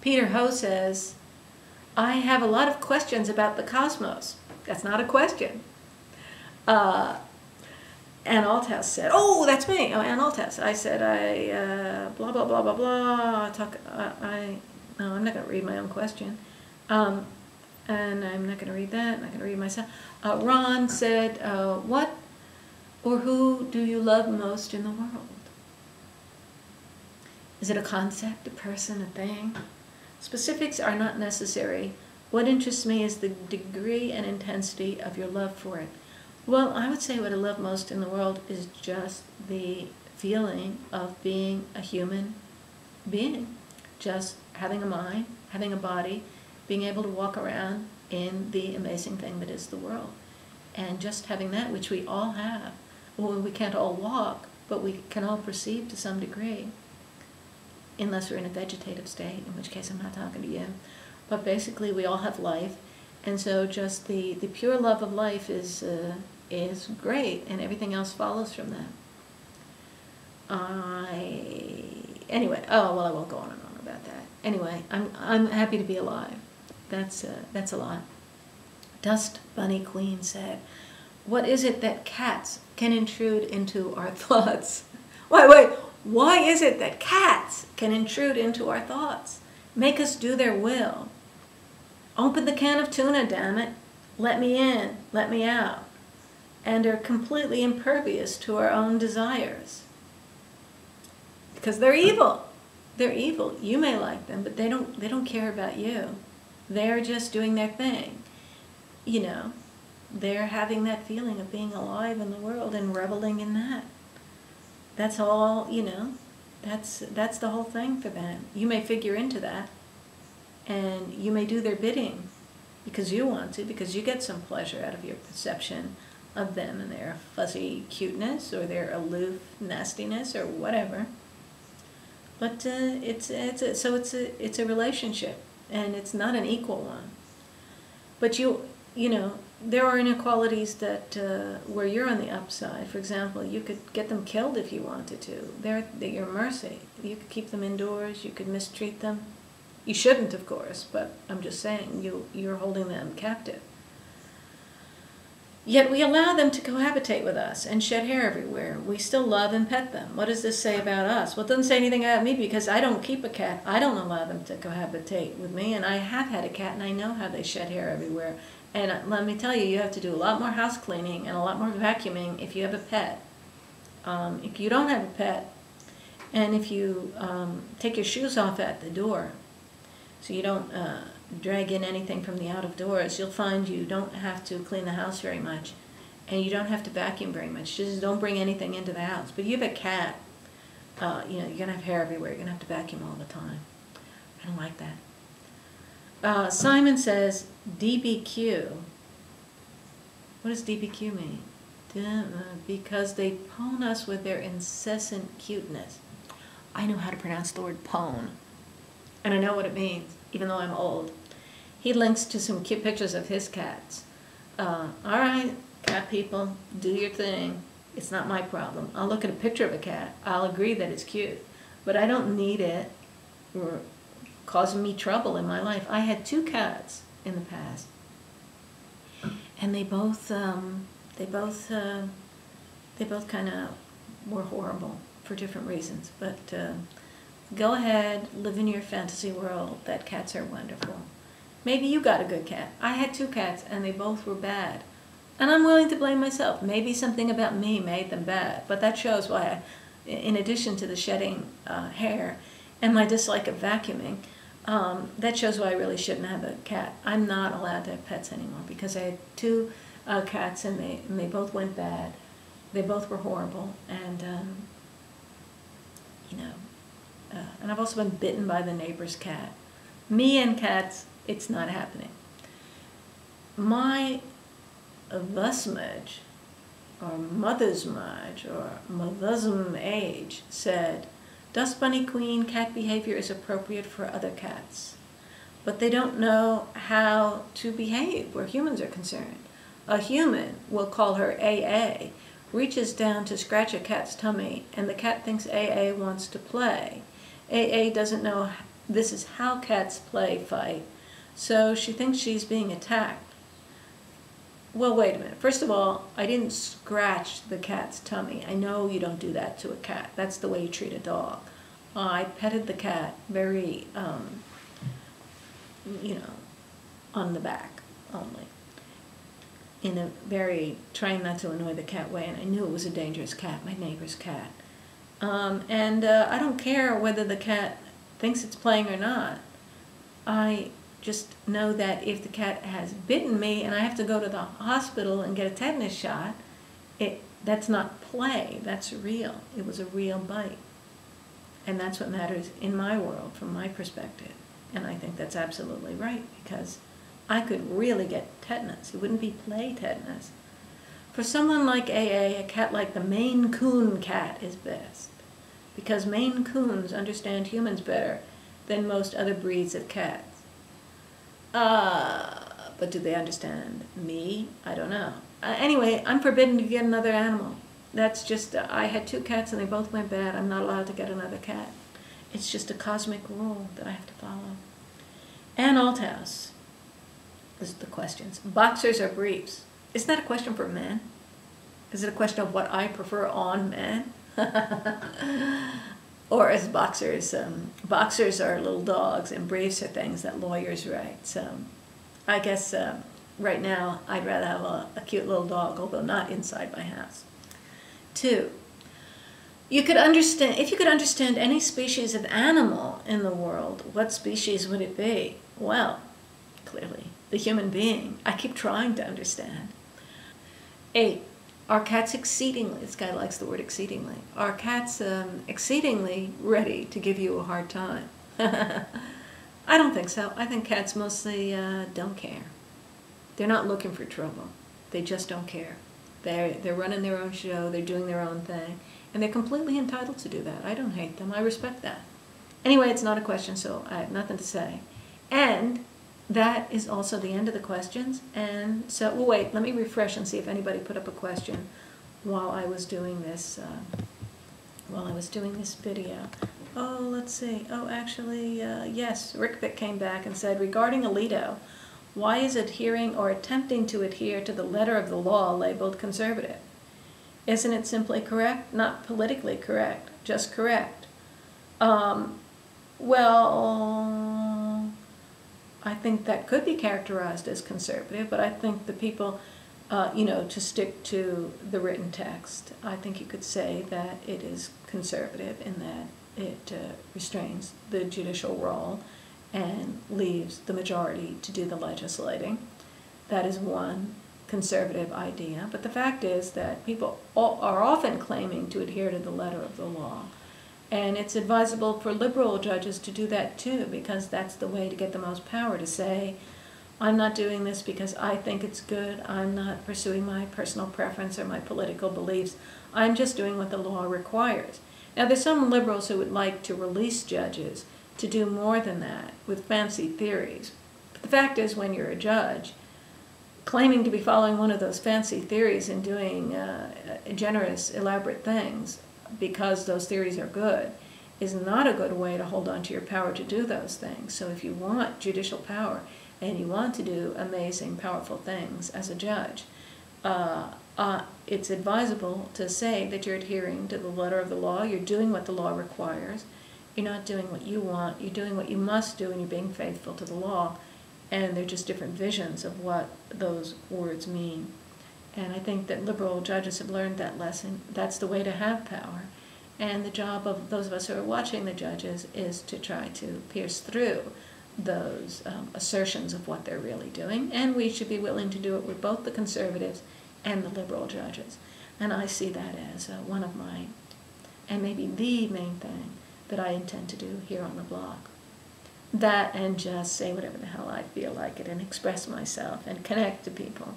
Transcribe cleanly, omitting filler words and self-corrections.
Peter Ho says, I have a lot of questions about the cosmos. That's not a question. Ann Althouse said, oh, that's me. Oh, Ann Althouse. I said, blah, blah, blah, blah, blah. No, I'm not going to read my own question. And I'm not going to read that. I'm not going to read myself. Ron said, what or who do you love most in the world? Is it a concept, a person, a thing? Specifics are not necessary. What interests me is the degree and intensity of your love for it. Well, I would say what I love most in the world is just the feeling of being a human being. Just having a mind, having a body, being able to walk around in the amazing thing that is the world. And just having that, which we all have. Well, we can't all walk, but we can all perceive to some degree. Unless we're in a vegetative state, in which case I'm not talking to you. But basically we all have life, and so just the pure love of life is great, and everything else follows from that. Anyway, oh well, I won't go on and on about that. Anyway, I'm happy to be alive. That's a lot. Dust Bunny Queen said, "What is it that cats can intrude into our thoughts?" Wait. Why is it that cats can intrude into our thoughts? Make us do their will. Open the can of tuna, damn it. Let me in, let me out. And are completely impervious to our own desires. Because they're evil. They're evil. You may like them, but they don't care about you. They're just doing their thing. You know, they're having that feeling of being alive in the world and reveling in that. That's all, you know, that's the whole thing for them. You may figure into that, and you may do their bidding because you want to, because you get some pleasure out of your perception of them and their fuzzy cuteness or their aloof nastiness or whatever. But it's a relationship, and it's not an equal one. But you know, there are inequalities that where you're on the upside. For example, you could get them killed if you wanted to. They're at your mercy. You could keep them indoors. You could mistreat them. You shouldn't, of course, but I'm just saying you're holding them captive. Yet we allow them to cohabitate with us and shed hair everywhere. We still love and pet them. What does this say about us? Well, it doesn't say anything about me because I don't keep a cat. I don't allow them to cohabitate with me, and I have had a cat, and I know how they shed hair everywhere. And let me tell you, you have to do a lot more house cleaning and a lot more vacuuming if you have a pet. If you don't have a pet, and if you take your shoes off at the door, so you don't drag in anything from the out of doors, you'll find you don't have to clean the house very much, and you don't have to vacuum very much. Just don't bring anything into the house. But you have a cat, you know, you're gonna have hair everywhere. You're gonna have to vacuum all the time. I don't like that. Simon says, DBQ. What does DBQ mean? Because they pwn us with their incessant cuteness. I know how to pronounce the word pwn, and I know what it means, even though I'm old. He links to some cute pictures of his cats. All right, cat people, do your thing. It's not my problem. I'll look at a picture of a cat. I'll agree that it's cute, but I don't need it causing me trouble in my life. I had 2 cats in the past, and they both kind of were horrible for different reasons. But go ahead, live in your fantasy world that cats are wonderful. Maybe you got a good cat. I had 2 cats, and they both were bad, and I'm willing to blame myself. Maybe something about me made them bad, but that shows why in addition to the shedding hair and my dislike of vacuuming, that shows why I really shouldn't have a cat. I'm not allowed to have pets anymore because I had 2 cats, and they both went bad. They both were horrible, and you know, and I've also been bitten by the neighbor's cat. Me and cats, it's not happening. My thusmage, or mother's mage, or mothersm age said, Dust Bunny Queen, cat behavior is appropriate for other cats, but they don't know how to behave where humans are concerned. A human, we'll call her AA, reaches down to scratch a cat's tummy, and the cat thinks AA wants to play. AA doesn't know this is how cats play fight. So she thinks she's being attacked. Well, wait a minute. First of all, I didn't scratch the cat's tummy. I know you don't do that to a cat. That's the way you treat a dog. I petted the cat very, on the back only, in a very, trying not to annoy the cat way, and I knew it was a dangerous cat, my neighbor's cat. I don't care whether the cat thinks it's playing or not. I just know that if the cat has bitten me and I have to go to the hospital and get a tetanus shot, that's not play, that's real. It was a real bite. And that's what matters in my world, from my perspective. And I think that's absolutely right, because I could really get tetanus. It wouldn't be play tetanus. For someone like AA, a cat like the Maine Coon cat is best, because Maine Coons understand humans better than most other breeds of cats. But do they understand me? I don't know. Anyway, I'm forbidden to get another animal. That's just, I had 2 cats and they both went bad. I'm not allowed to get another cat. It's just a cosmic rule that I have to follow. Ann Althouse, this is the questions. Boxers or briefs? Is that a question for men? Is it a question of what I prefer on men? Or as boxers, boxers are little dogs and briefs are things that lawyers write. So I guess right now I'd rather have a cute little dog, although not inside my house. 2, if you could understand any species of animal in the world, what species would it be? Well, clearly, the human being. I keep trying to understand. 8, are cats exceedingly, this guy likes the word exceedingly, are cats exceedingly ready to give you a hard time? I don't think so. I think cats mostly don't care. They're not looking for trouble. They just don't care. They're running their own show, they're doing their own thing, and they're completely entitled to do that. I don't hate them, I respect that. Anyway, it's not a question, so I have nothing to say. And that is also the end of the questions. And so, well, wait, let me refresh and see if anybody put up a question while I was doing this, video. Oh, let's see. Oh, actually, yes, Rick Bick came back and said, regarding Alito, why is adhering or attempting to adhere to the letter of the law labeled conservative? Isn't it simply correct? Not politically correct, just correct. Well, I think that could be characterized as conservative, but I think the people, to stick to the written text, I think you could say that it is conservative in that it restrains the judicial role and leaves the majority to do the legislating. That is one conservative idea. But the fact is that people are often claiming to adhere to the letter of the law. And it's advisable for liberal judges to do that too, because that's the way to get the most power, to say, I'm not doing this because I think it's good. I'm not pursuing my personal preference or my political beliefs. I'm just doing what the law requires. Now, there's some liberals who would like to release judges to do more than that with fancy theories. But the fact is, when you're a judge, claiming to be following one of those fancy theories and doing generous, elaborate things because those theories are good is not a good way to hold on to your power to do those things. So if you want judicial power and you want to do amazing, powerful things as a judge, it's advisable to say that you're adhering to the letter of the law, you're doing what the law requires, you're not doing what you want, you're doing what you must do, and you're being faithful to the law. And they're just different visions of what those words mean. And I think that liberal judges have learned that lesson. That's the way to have power. And the job of those of us who are watching the judges is to try to pierce through those assertions of what they're really doing. And we should be willing to do it with both the conservatives and the liberal judges. And I see that as one of my, and maybe the main thing that I intend to do here on the blog. That and just say whatever the hell I feel like it and express myself and connect to people.